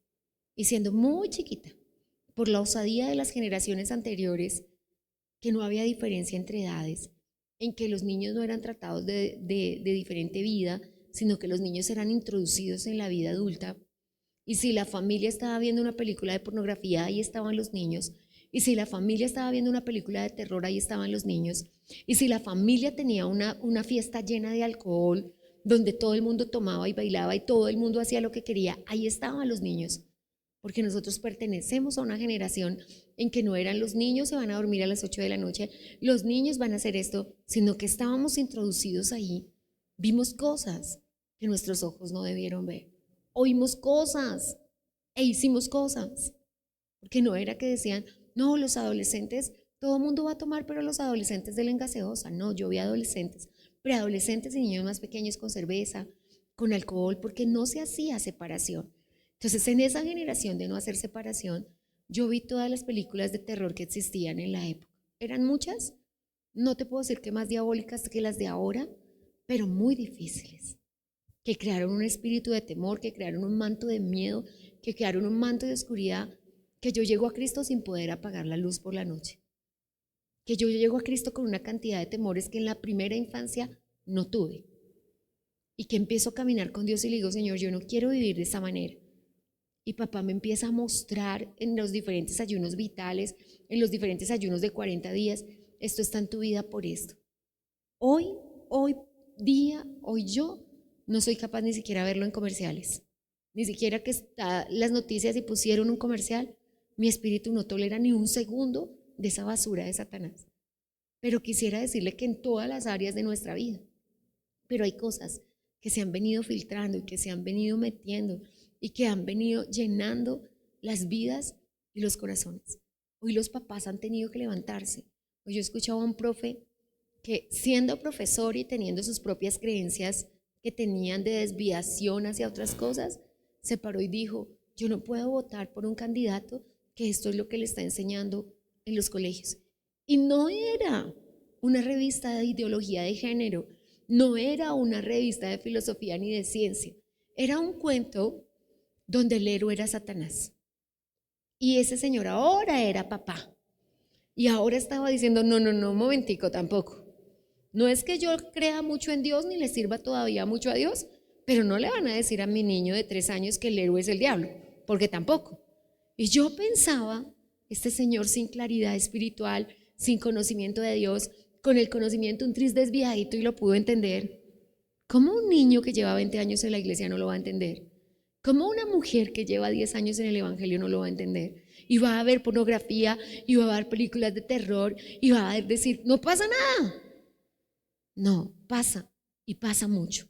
y siendo muy chiquita, por la osadía de las generaciones anteriores, que no había diferencia entre edades, en que los niños no eran tratados de diferente vida, sino que los niños eran introducidos en la vida adulta. Y si la familia estaba viendo una película de pornografía, ahí estaban los niños. Y si la familia estaba viendo una película de terror, ahí estaban los niños. Y si la familia tenía una fiesta llena de alcohol, donde todo el mundo tomaba y bailaba y todo el mundo hacía lo que quería, ahí estaban los niños. Porque nosotros pertenecemos a una generación en que no eran los niños se van a dormir a las 8 de la noche, los niños van a hacer esto, sino que estábamos introducidos ahí. Vimos cosas que nuestros ojos no debieron ver. Oímos cosas e hicimos cosas. Porque no era que decían, no, los adolescentes, todo el mundo va a tomar, pero los adolescentes de la gaseosa. No, yo vi adolescentes, preadolescentes y niños más pequeños con cerveza, con alcohol, porque no se hacía separación. Entonces, en esa generación de no hacer separación, yo vi todas las películas de terror que existían en la época. Eran muchas, no te puedo decir que más diabólicas que las de ahora, pero muy difíciles, que crearon un espíritu de temor, que crearon un manto de miedo, que crearon un manto de oscuridad, que yo llego a Cristo sin poder apagar la luz por la noche, que yo llego a Cristo con una cantidad de temores que en la primera infancia no tuve, y que empiezo a caminar con Dios y le digo, Señor, yo no quiero vivir de esa manera. Y papá me empieza a mostrar en los diferentes ayunos vitales, en los diferentes ayunos de 40 días, esto está en tu vida por esto. Hoy yo no soy capaz ni siquiera verlo en comerciales, ni siquiera que está las noticias y pusieron un comercial, mi espíritu no tolera ni un segundo de esa basura de Satanás. Pero quisiera decirle que en todas las áreas de nuestra vida, pero hay cosas que se han venido filtrando y que se han venido metiendo y que han venido llenando las vidas y los corazones. Hoy los papás han tenido que levantarse. Hoy yo escuchaba a un profe que siendo profesor y teniendo sus propias creencias que tenían de desviación hacia otras cosas, se paró y dijo, yo no puedo votar por un candidato que esto es lo que le está enseñando en los colegios. Y no era una revista de ideología de género, no era una revista de filosofía ni de ciencia, era un cuento donde el héroe era Satanás. Y ese señor ahora era papá. Y ahora estaba diciendo, no, un momentico tampoco. No es que yo crea mucho en Dios ni le sirva todavía mucho a Dios, pero no le van a decir a mi niño de 3 años que el héroe es el diablo, porque tampoco. Y yo pensaba, este señor sin claridad espiritual, sin conocimiento de Dios, con el conocimiento un tris desviadito y lo pudo entender. ¿Cómo un niño que lleva 20 años en la iglesia no lo va a entender? ¿Cómo una mujer que lleva 10 años en el evangelio no lo va a entender? Y va a ver pornografía, y va a ver películas de terror, y va a decir, no pasa nada. No, pasa, y pasa mucho.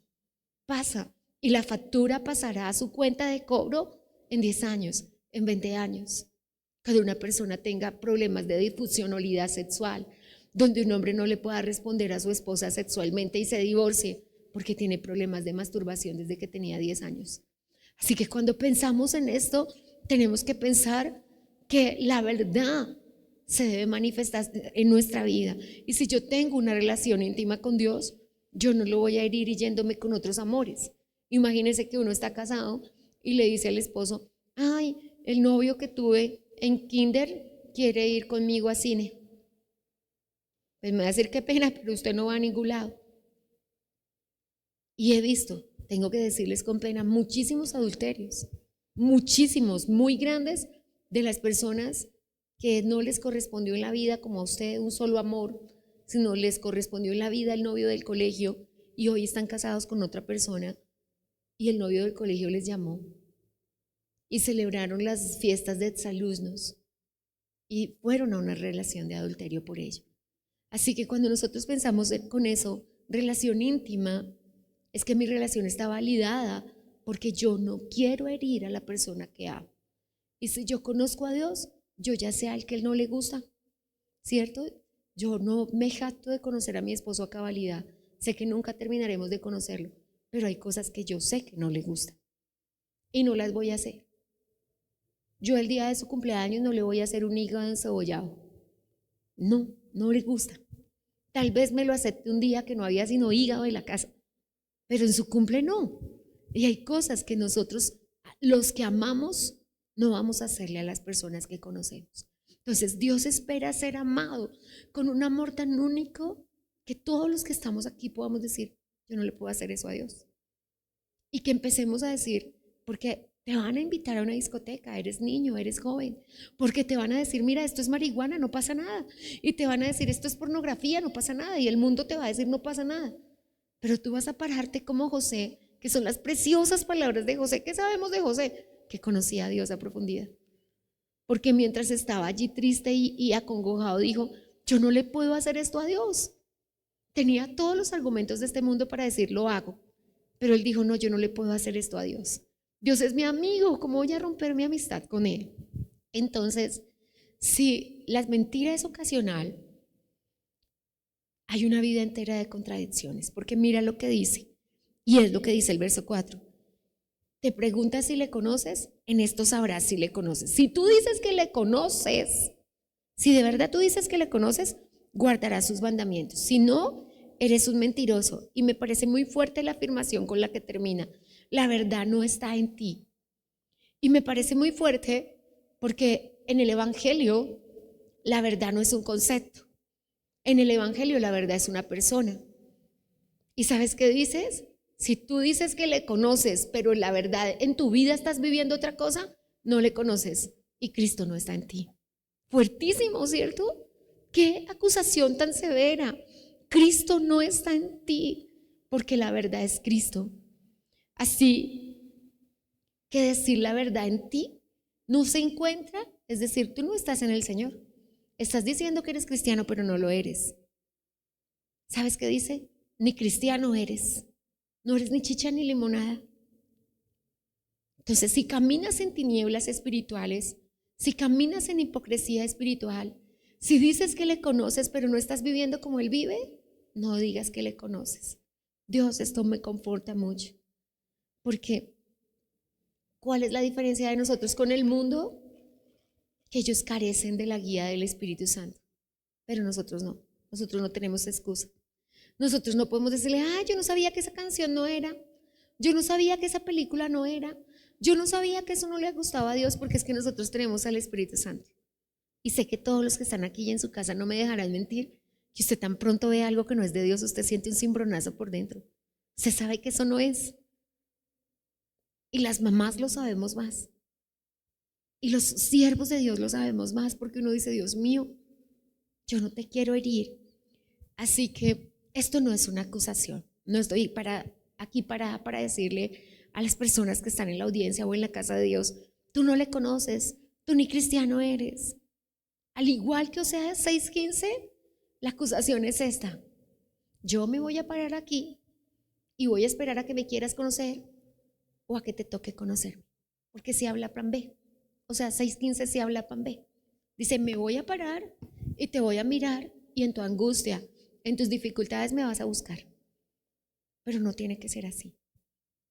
Pasa, y la factura pasará a su cuenta de cobro en 10 años, en 20 años. Cuando una persona tenga problemas de disfuncionalidad sexual, donde un hombre no le pueda responder a su esposa sexualmente y se divorcie porque tiene problemas de masturbación desde que tenía 10 años. Así que cuando pensamos en esto, tenemos que pensar que la verdad se debe manifestar en nuestra vida. Y si yo tengo una relación íntima con Dios, yo no lo voy a herir yéndome con otros amores. Imagínense que uno está casado y le dice al esposo, ay, el novio que tuve en kinder quiere ir conmigo a cine. Pues me va a decir qué pena, pero usted no va a ningún lado. Y he visto, tengo que decirles con pena, muchísimos adulterios, muchísimos, muy grandes, de las personas que no les correspondió en la vida como a usted un solo amor, sino les correspondió en la vida el novio del colegio y hoy están casados con otra persona y el novio del colegio les llamó y celebraron las fiestas de exalumnos y fueron a una relación de adulterio por ello. Así que cuando nosotros pensamos con eso, relación íntima, es que mi relación está validada porque yo no quiero herir a la persona que amo. Y si yo conozco a Dios, yo ya sé al que él no le gusta, ¿cierto? Yo no me jacto de conocer a mi esposo a cabalidad. Sé que nunca terminaremos de conocerlo, pero hay cosas que yo sé que no le gustan y no las voy a hacer. Yo el día de su cumpleaños no le voy a hacer un hígado encebollado. No, no le gusta. Tal vez me lo acepte un día que no había sino hígado en la casa, pero en su cumple no. Y hay cosas que nosotros, los que amamos, no vamos a hacerle a las personas que conocemos. Entonces Dios espera ser amado con un amor tan único que todos los que estamos aquí podamos decir, yo no le puedo hacer eso a Dios. Y que empecemos a decir, porque te van a invitar a una discoteca, eres niño, eres joven, porque te van a decir, mira, esto es marihuana, no pasa nada. Y te van a decir, esto es pornografía, no pasa nada. Y el mundo te va a decir, no pasa nada. Pero tú vas a pararte como José, que son las preciosas palabras de José. ¿Qué sabemos de José? Que conocía a Dios a profundidad. Porque mientras estaba allí triste y acongojado, dijo, yo no le puedo hacer esto a Dios. Tenía todos los argumentos de este mundo para decir, lo hago. Pero él dijo, no, yo no le puedo hacer esto a Dios. Dios es mi amigo, ¿cómo voy a romper mi amistad con él? Entonces, si la mentira es ocasional, hay una vida entera de contradicciones, porque mira lo que dice, y es lo que dice el verso 4. Te preguntas si le conoces, en esto sabrás si le conoces. Si tú dices que le conoces, si de verdad tú dices que le conoces, guardarás sus mandamientos. Si no, eres un mentiroso. Y me parece muy fuerte la afirmación con la que termina. La verdad no está en ti. Y me parece muy fuerte porque en el Evangelio la verdad no es un concepto. En el Evangelio la verdad es una persona. ¿Y sabes qué dices? Si tú dices que le conoces, pero la verdad en tu vida estás viviendo otra cosa, no le conoces y Cristo no está en ti. Fuertísimo, ¿cierto? Qué acusación tan severa. Cristo no está en ti porque la verdad es Cristo. Así que decir la verdad en ti no se encuentra, es decir, tú no estás en el Señor. Estás diciendo que eres cristiano, pero no lo eres. ¿Sabes qué dice? Ni cristiano eres. No eres ni chicha ni limonada. Entonces, si caminas en tinieblas espirituales, si caminas en hipocresía espiritual, si dices que le conoces, pero no estás viviendo como Él vive, no digas que le conoces. Dios, esto me conforta mucho. Porque, ¿cuál es la diferencia de nosotros con el mundo? Que ellos carecen de la guía del Espíritu Santo, pero nosotros no. Nosotros no tenemos excusa. Nosotros no podemos decirle, yo no sabía que esa canción no era, yo no sabía que esa película no era, yo no sabía que eso no le gustaba a Dios, porque es que nosotros tenemos al Espíritu Santo. Y sé que todos los que están aquí y en su casa no me dejarán mentir, que usted tan pronto ve algo que no es de Dios, usted siente un cimbronazo por dentro. Usted sabe que eso no es. Y las mamás lo sabemos más. Y los siervos de Dios lo sabemos más, porque uno dice, Dios mío, yo no te quiero herir. Así que esto no es una acusación. No estoy aquí para decirle a las personas que están en la audiencia o en la casa de Dios, tú no le conoces, tú ni cristiano eres. Al igual que Oseas 6:15, la acusación es esta. Yo me voy a parar aquí y voy a esperar a que me quieras conocer o a que te toque conocerme. Porque si habla plan B. O sea, 6:15 si habla plan B. Dice, me voy a parar y te voy a mirar y en tu angustia, en tus dificultades me vas a buscar. Pero no tiene que ser así.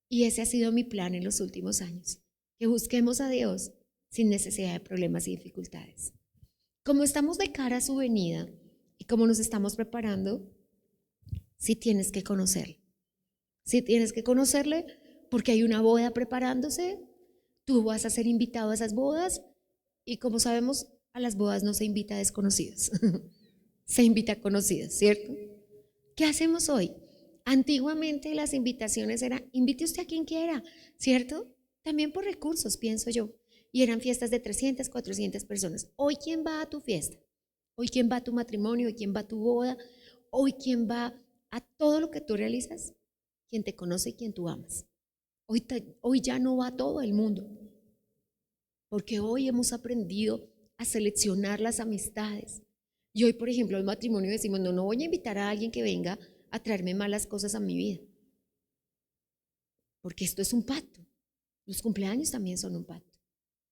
Y ese ha sido mi plan en los últimos años. Que busquemos a Dios sin necesidad de problemas y dificultades. Como estamos de cara a su venida y como nos estamos preparando, sí tienes que conocerle. Sí tienes que conocerle porque hay una boda preparándose. Tú vas a ser invitado a esas bodas y como sabemos, a las bodas no se invita a desconocidos. Se invita a conocidos, ¿cierto? ¿Qué hacemos hoy? Antiguamente las invitaciones eran, invite usted a quien quiera, ¿cierto? También por recursos, pienso yo. Y eran fiestas de 300, 400 personas. Hoy, ¿quién va a tu fiesta? Hoy, ¿quién va a tu matrimonio? Hoy, ¿quién va a tu boda? Hoy, ¿quién va a todo lo que tú realizas? Quien te conoce y quien tú amas. Hoy ya no va todo el mundo. Porque hoy hemos aprendido a seleccionar las amistades. Y hoy, por ejemplo, en matrimonio decimos, no voy a invitar a alguien que venga a traerme malas cosas a mi vida. Porque esto es un pacto. Los cumpleaños también son un pacto.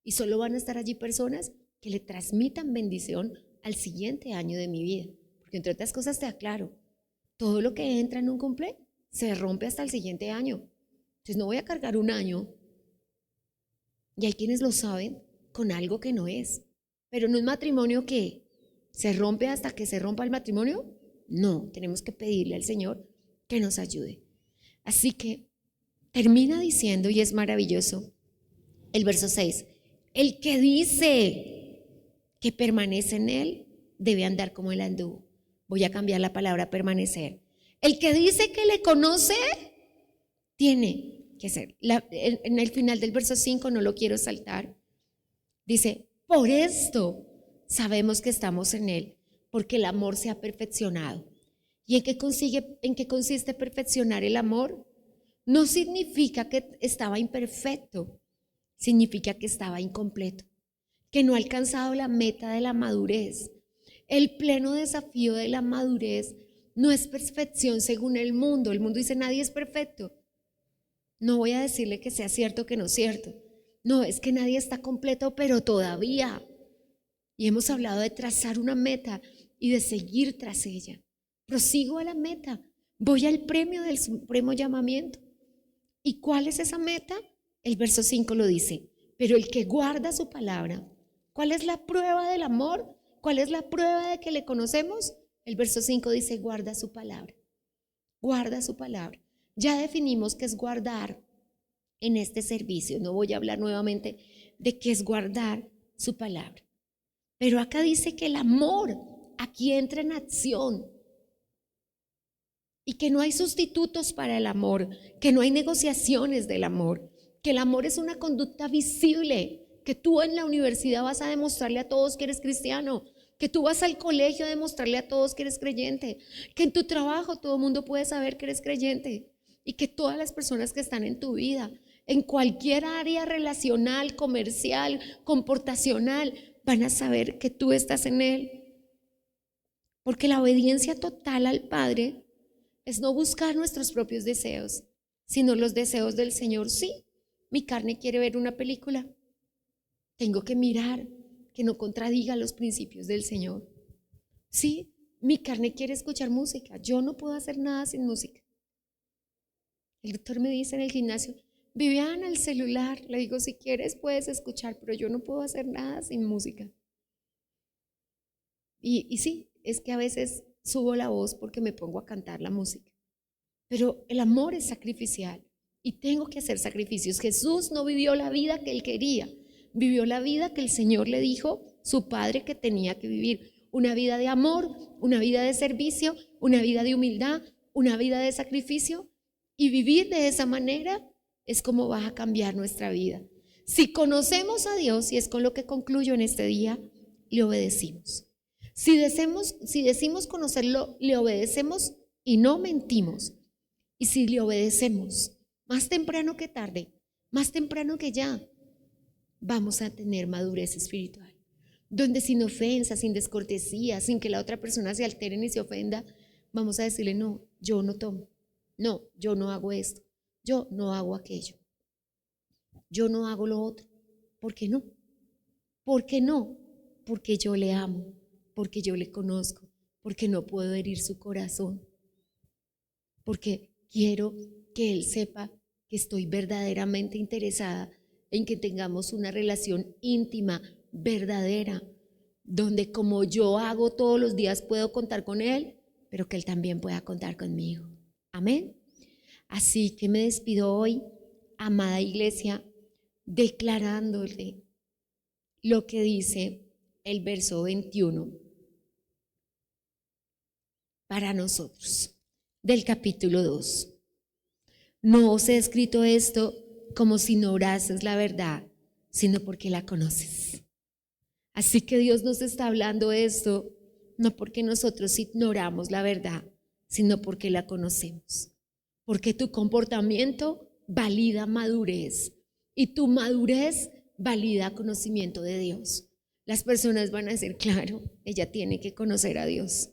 Y solo van a estar allí personas que le transmitan bendición al siguiente año de mi vida. Porque entre otras cosas te aclaro, todo lo que entra en un cumple se rompe hasta el siguiente año. Entonces no voy a cargar un año. Y hay quienes lo saben, con algo que no es. Pero en un matrimonio que se rompe hasta que se rompa el matrimonio, no, tenemos que pedirle al Señor que nos ayude. Así que termina diciendo, y es maravilloso, el verso 6, el que dice que permanece en él debe andar como él anduvo. Voy a cambiar la palabra permanecer. El que dice que le conoce tiene que ser. En el final del verso 5, no lo quiero saltar, dice, por esto sabemos que estamos en él, porque el amor se ha perfeccionado. ¿Y en qué consiste perfeccionar el amor? No significa que estaba imperfecto, significa que estaba incompleto, que no ha alcanzado la meta de la madurez. El pleno desafío de la madurez no es perfección según el mundo. El mundo dice, nadie es perfecto. No voy a decirle que sea cierto o que no es cierto. No, es que nadie está completo, pero todavía. Y hemos hablado de trazar una meta y de seguir tras ella. Prosigo a la meta. Voy al premio del supremo llamamiento. ¿Y cuál es esa meta? El verso 5 lo dice. Pero el que guarda su palabra. ¿Cuál es la prueba del amor? ¿Cuál es la prueba de que le conocemos? El verso 5 dice, guarda su palabra. Guarda su palabra. Ya definimos qué es guardar en este servicio. No voy a hablar nuevamente de qué es guardar su palabra. Pero acá dice que el amor aquí entra en acción. Y que no hay sustitutos para el amor, que no hay negociaciones del amor, que el amor es una conducta visible, que tú en la universidad vas a demostrarle a todos que eres cristiano, que tú vas al colegio a demostrarle a todos que eres creyente, que en tu trabajo todo el mundo puede saber que eres creyente y que todas las personas que están en tu vida, en cualquier área relacional, comercial, comportacional, van a saber que tú estás en Él. Porque la obediencia total al Padre es no buscar nuestros propios deseos, sino los deseos del Señor. Sí, mi carne quiere ver una película. Tengo que mirar que no contradiga los principios del Señor. Sí, mi carne quiere escuchar música. Yo no puedo hacer nada sin música. El doctor me dice en el gimnasio, Viviana, el celular. Le digo, si quieres puedes escuchar, pero yo no puedo hacer nada sin música. Y sí, es que a veces subo la voz porque me pongo a cantar la música. Pero el amor es sacrificial y tengo que hacer sacrificios. Jesús no vivió la vida que él quería, vivió la vida que el Señor le dijo, su Padre, que tenía que vivir. Una vida de amor, una vida de servicio, una vida de humildad, una vida de sacrificio. Y vivir de esa manera es como va a cambiar nuestra vida. Si conocemos a Dios, y es con lo que concluyo en este día, le obedecimos. Si decimos conocerlo, le obedecemos y no mentimos. Y si le obedecemos, más temprano que tarde, más temprano que ya, vamos a tener madurez espiritual. Donde sin ofensa, sin descortesía, sin que la otra persona se altere ni se ofenda, vamos a decirle, no, yo no tomo, no, yo no hago esto, yo no hago aquello, yo no hago lo otro. ¿Por qué no? ¿Por qué no? Porque yo le amo, porque yo le conozco, porque no puedo herir su corazón, porque quiero que él sepa que estoy verdaderamente interesada en que tengamos una relación íntima, verdadera, donde como yo hago todos los días puedo contar con él, pero que él también pueda contar conmigo. Amén. Así que me despido hoy, amada iglesia, declarándole lo que dice el verso 21 para nosotros del capítulo 2. No os he escrito esto como si no obrases la verdad, sino porque la conoces. Así que Dios nos está hablando esto, no porque nosotros ignoramos la verdad, sino porque la conocemos. Porque tu comportamiento valida madurez y tu madurez valida conocimiento de Dios. Las personas van a decir, claro, ella tiene que conocer a Dios.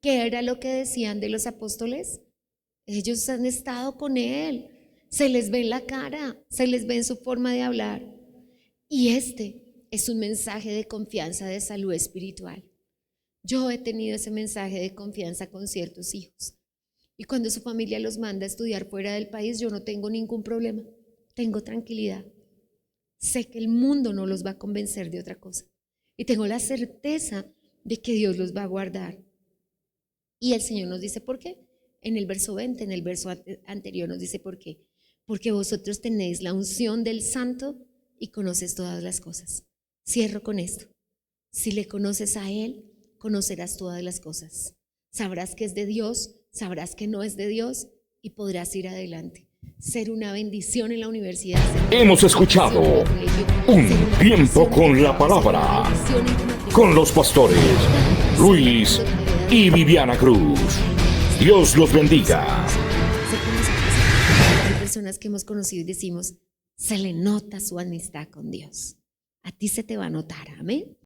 ¿Qué era lo que decían de los apóstoles? Ellos han estado con Él, se les ve en la cara, se les ve en su forma de hablar. Y este es un mensaje de confianza, de salud espiritual. Yo he tenido ese mensaje de confianza con ciertos hijos. Y cuando su familia los manda a estudiar fuera del país, yo no tengo ningún problema, tengo tranquilidad. Sé que el mundo no los va a convencer de otra cosa. Y tengo la certeza de que Dios los va a guardar. Y el Señor nos dice por qué. En el verso 20, en el verso anterior nos dice por qué. Porque vosotros tenéis la unción del Santo y conoces todas las cosas. Cierro con esto. Si le conoces a Él, conocerás todas las cosas. Sabrás que es de Dios, sabrás que no es de Dios y podrás ir adelante. Ser una bendición en la universidad. Hemos escuchado Un Tiempo con la Palabra con los pastores Luis y Viviana Cruz. Dios los bendiga. Hay personas que hemos conocido y decimos, se le nota su amistad con Dios. A ti se te va a notar, amén.